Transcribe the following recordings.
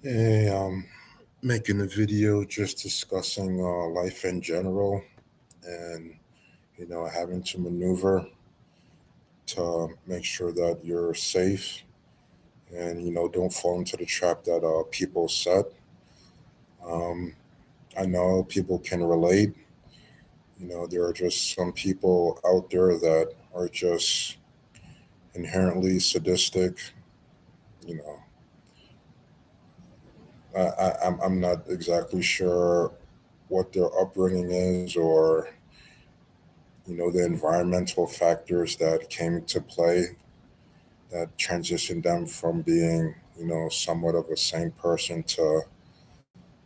Hey, making a video just discussing life in general and, having to maneuver to make sure that you're safe and, don't fall into the trap that people set. Um, I know people can relate. There are just some people out there that are just inherently sadistic. You know, I'm not exactly sure what their upbringing is or the environmental factors that came into play that transitioned them from being, somewhat of a sane person to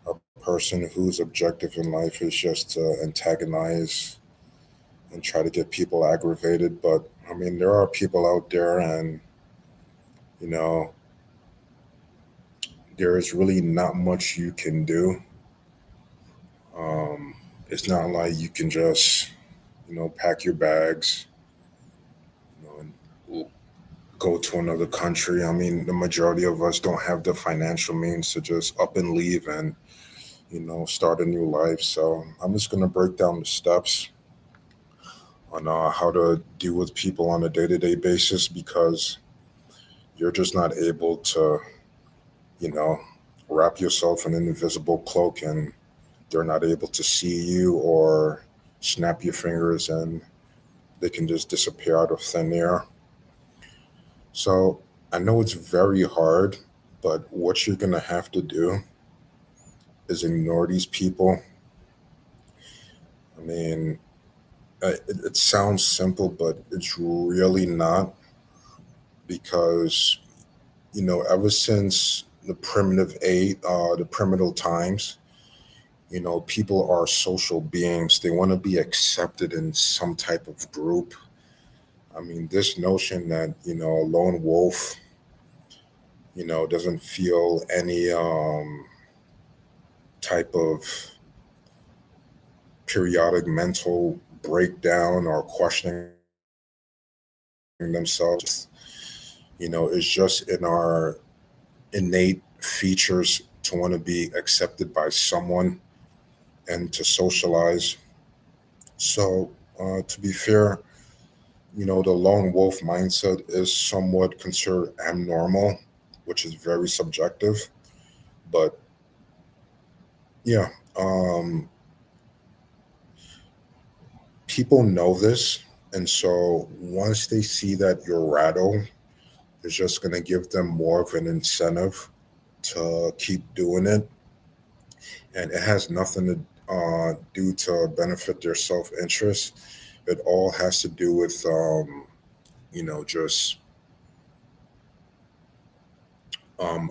a person whose objective in life is just to antagonize and try to get people aggravated. But I mean, there are people out there, and, you know, there is really not much you can do. Um, it's not like you can just, pack your bags, and go to another country. I mean, the majority of us don't have the financial means to just up and leave and, start a new life. So I'm just going to break down the steps on how to deal with people on a day to day basis because you're just not able to, you know, wrap yourself in an invisible cloak and they're not able to see you or snap your fingers and they can just disappear out of thin air. So I know it's very hard, but what you're going to have to do is ignore these people. I mean, it sounds simple, but it's really not because, ever since the primitive times, people are social beings. They want to be accepted in some type of group. I mean, this notion that, a lone wolf, doesn't feel any type of periodic mental breakdown or questioning themselves, is just in our innate features to want to be accepted by someone and to socialize. So, to be fair, the lone wolf mindset is somewhat considered abnormal, which is very subjective. But yeah, um, people know this. And so once they see that you're rattled, it's just going to give them more of an incentive to keep doing it. And it has nothing to do to benefit their self interest. It all has to do with, just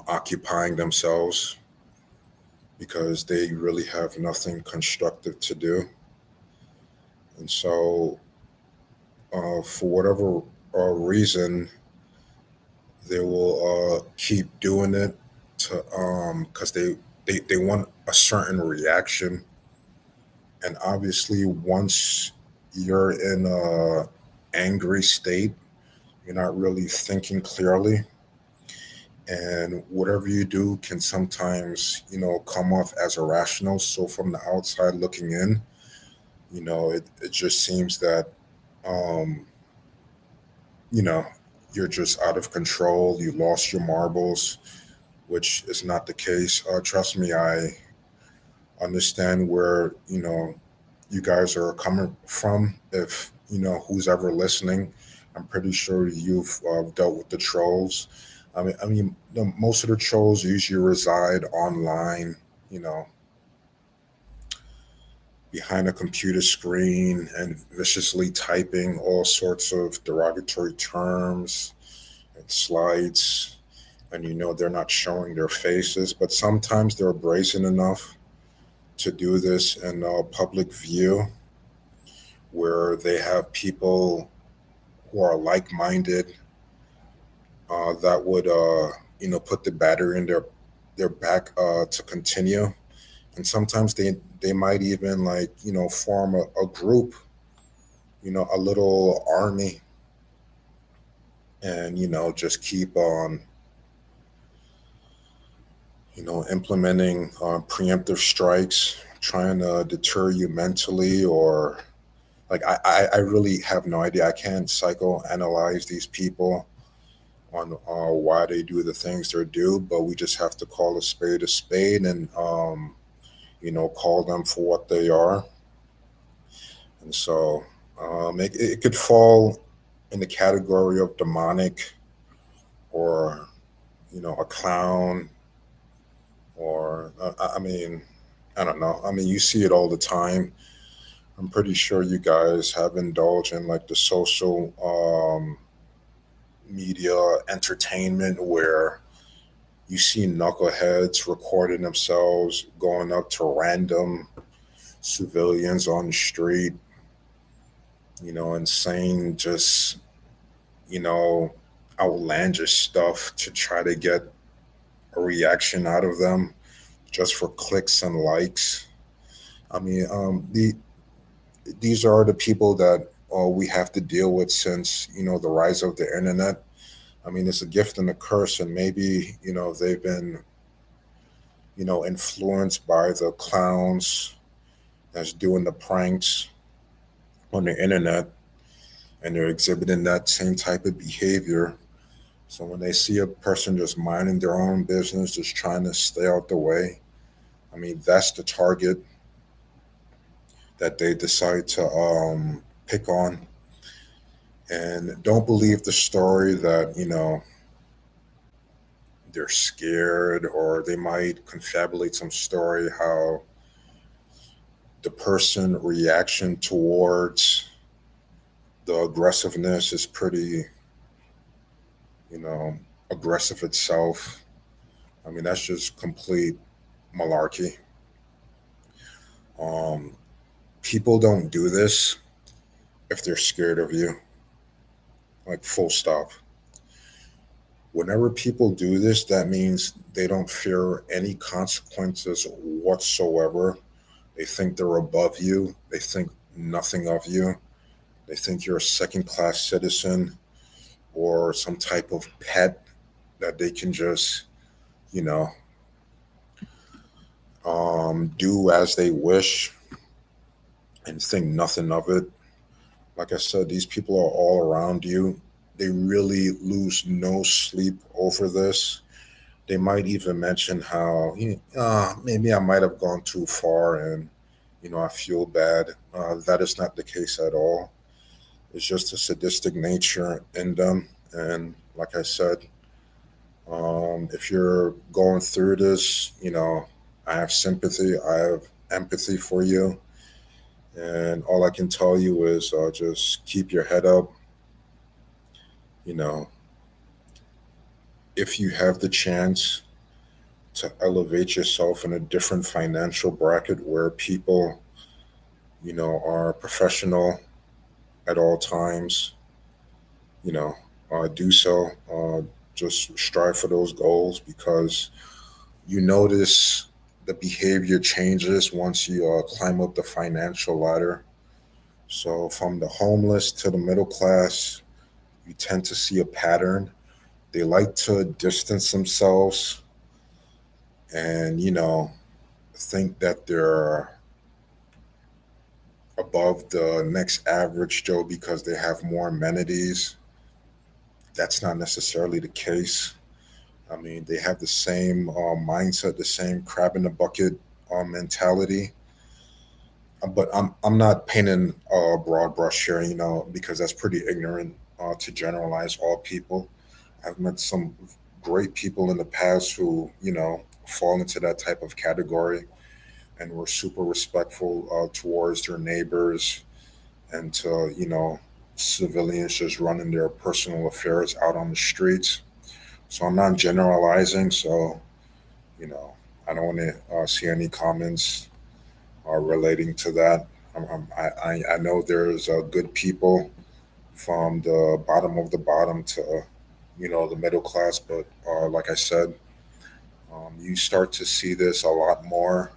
occupying themselves because they really have nothing constructive to do. And so, for whatever reason, they will keep doing it to because they want a certain reaction. And obviously, once you're in a angry state, you're not really thinking clearly, and whatever you do can sometimes come off as irrational. So from the outside looking in, it just seems that um you know you're just out of control, you lost your marbles, which is not the case. Trust me, I understand where you guys are coming from. If who's ever listening, I'm pretty sure you've dealt with the trolls. I mean, most of the trolls usually reside online, you know, behind a computer screen and viciously typing all sorts of derogatory terms and slides. And they're not showing their faces, but sometimes they're brazen enough to do this in public view where they have people who are like-minded that would put the battery in their back to continue. And sometimes they might even like form a group, a little army, and just keep on implementing preemptive strikes, trying to deter you mentally, or like I really have no idea. I can't psychoanalyze these people on why they do the things they do, but we just have to call a spade, and call them for what they are. And so it could fall in the category of demonic, or a clown, or I mean, I don't know. I mean, you see it all the time. I'm pretty sure you guys have indulged in like the social media entertainment where you see knuckleheads recording themselves going up to random civilians on the street, and saying just, you know, outlandish stuff to try to get a reaction out of them just for clicks and likes. I mean, these are the people that we have to deal with since the rise of the internet. I mean, it's a gift and a curse, and maybe they've been influenced by the clowns that's doing the pranks on the internet, and they're exhibiting that same type of behavior. So when they see a person just minding their own business, just trying to stay out the way, I mean, that's the target that they decide to pick on. And don't believe the story that they're scared, or they might confabulate some story how the person reaction towards the aggressiveness is pretty you know aggressive itself. I mean, that's just complete malarkey. um People don't do this if they're scared of you, like, full stop. Whenever people do this, that means they don't fear any consequences whatsoever. They think they're above you. They think nothing of you. They think you're a second class citizen or some type of pet that they can just, you know, do as they wish and think nothing of it. Like I said, these people are all around you. They really lose no sleep over this. They might even mention how maybe I might have gone too far, and I feel bad. That is not the case at all. It's just a sadistic nature in them. And like I said, if you're going through this, I have sympathy, I have empathy for you. And all I can tell you is just keep your head up. You know, if you have the chance to elevate yourself in a different financial bracket where people, are professional at all times, you know, do so. Just strive for those goals, because you notice the behavior changes once you climb up the financial ladder. So from the homeless to the middle class, you tend to see a pattern. They like to distance themselves and, think that they're above the next average Joe because they have more amenities. That's not necessarily the case. I mean, they have the same mindset, the same crab in the bucket mentality. But I'm not painting a broad brush here, because that's pretty ignorant to generalize all people. I've met some great people in the past who, fall into that type of category, and were super respectful towards their neighbors, and to, civilians just running their personal affairs out on the streets. So I'm not generalizing. So, you know, I don't want to see any comments relating to that. I know there's good people from the bottom of the bottom to, the middle class. But like I said, you start to see this a lot more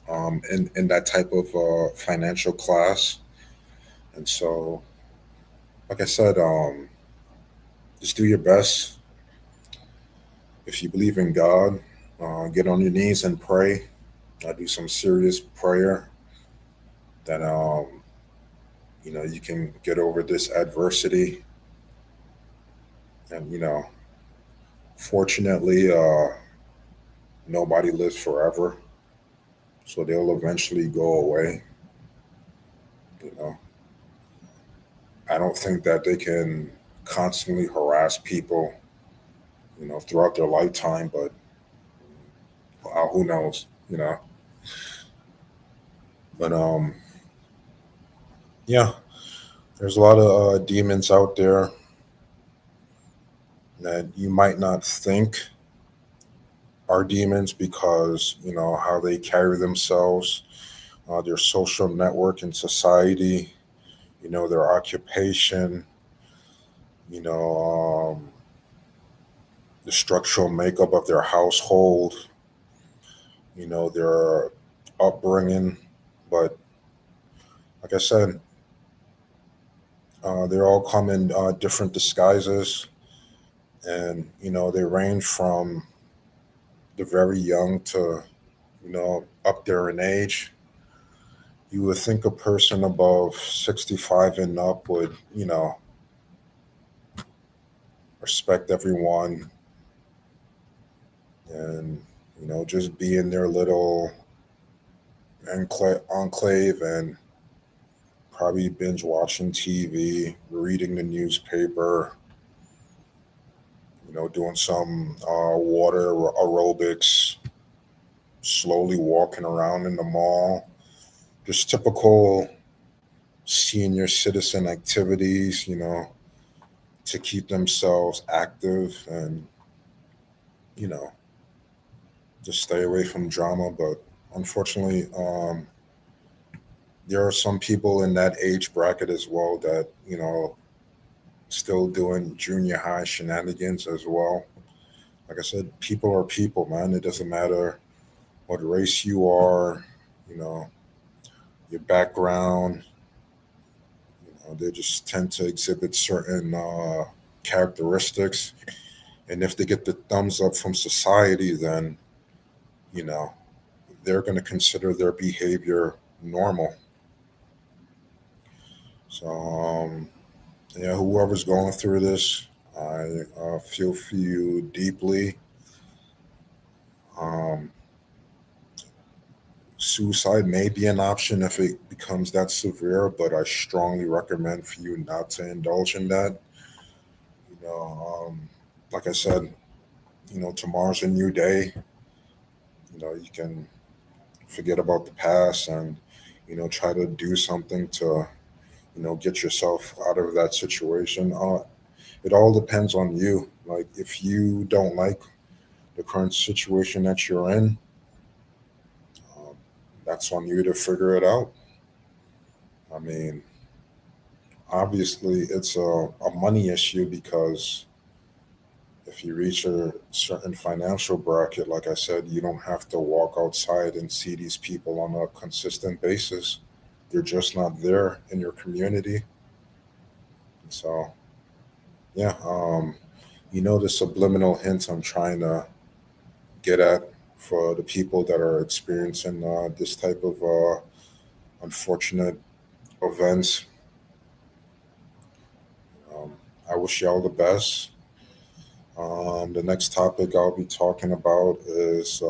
in that type of financial class. And so, like I said, just do your best. If you believe in God, get on your knees and pray. Do some serious prayer that you can get over this adversity. And fortunately, nobody lives forever, so they'll eventually go away. You know, I don't think that they can constantly harass people, throughout their lifetime. But who knows? But yeah, there's a lot of demons out there that you might not think are demons because how they carry themselves, their social network in society, their occupation, you know, the structural makeup of their household, their upbringing. But like I said, they all come in different disguises, and they range from the very young to up there in age. You would think a person above 65 and up would respect everyone and just be in their little enclave and probably binge watching TV, reading the newspaper, doing some water aerobics, slowly walking around in the mall. Just typical senior citizen activities, to keep themselves active and, you know, just stay away from drama. But unfortunately, there are some people in that age bracket as well that, still doing junior high shenanigans as well. Like I said, people are people, man. It doesn't matter what race you are, you know, your background. They just tend to exhibit certain characteristics. And if they get the thumbs up from society, then, you know, they're going to consider their behavior normal. So, yeah, whoever's going through this, I feel for you deeply. Um, Suicide may be an option if it becomes that severe, but I strongly recommend for you not to indulge in that. Like I said, tomorrow's a new day. You can forget about the past and, try to do something to, get yourself out of that situation. It all depends on you. Like, if you don't like the current situation that you're in, um, that's on you to figure it out. I mean, obviously, it's a money issue because if you reach a certain financial bracket, like I said, you don't have to walk outside and see these people on a consistent basis. They're just not there in your community. So, yeah, the subliminal hints I'm trying to get at for the people that are experiencing this type of unfortunate events. Um, I wish y'all the best. The next topic I'll be talking about is,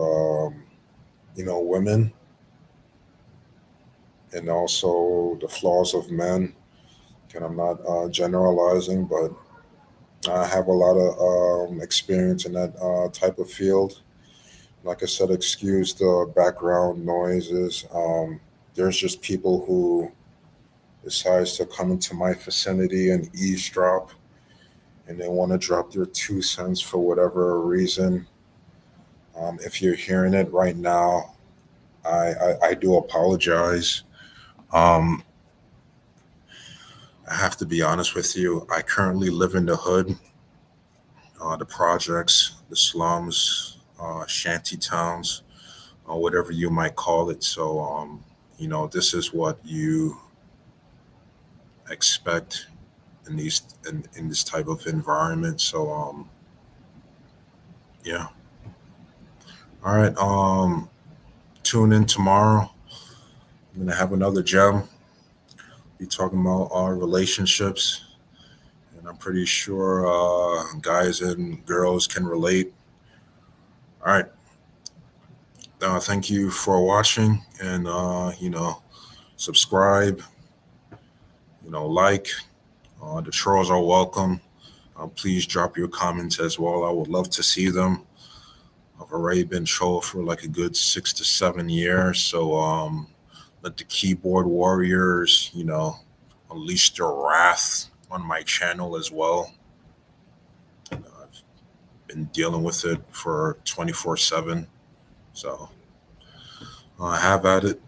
women and also the flaws of men. And I'm not generalizing, but I have a lot of experience in that type of field. Like I said, excuse the background noises. There's just people who decides to come into my vicinity and eavesdrop, and they want to drop their 2 cents for whatever reason. If you're hearing it right now, I do apologize. Um, I have to be honest with you. I currently live in the hood, the projects, the slums, shanty towns, whatever you might call it. So, this is what you expect in this type of environment. So, yeah, All right. Tune in tomorrow. I'm gonna have another gem. Be talking about our relationships, and I'm pretty sure guys and girls can relate. All right. Thank you for watching, and subscribe. Like. The trolls are welcome. Please drop your comments as well. I would love to see them. I've already been trolled for like a good 6 to 7 years, so let the keyboard warriors, unleash their wrath on my channel as well. I've been dealing with it for 24/7, so have at it.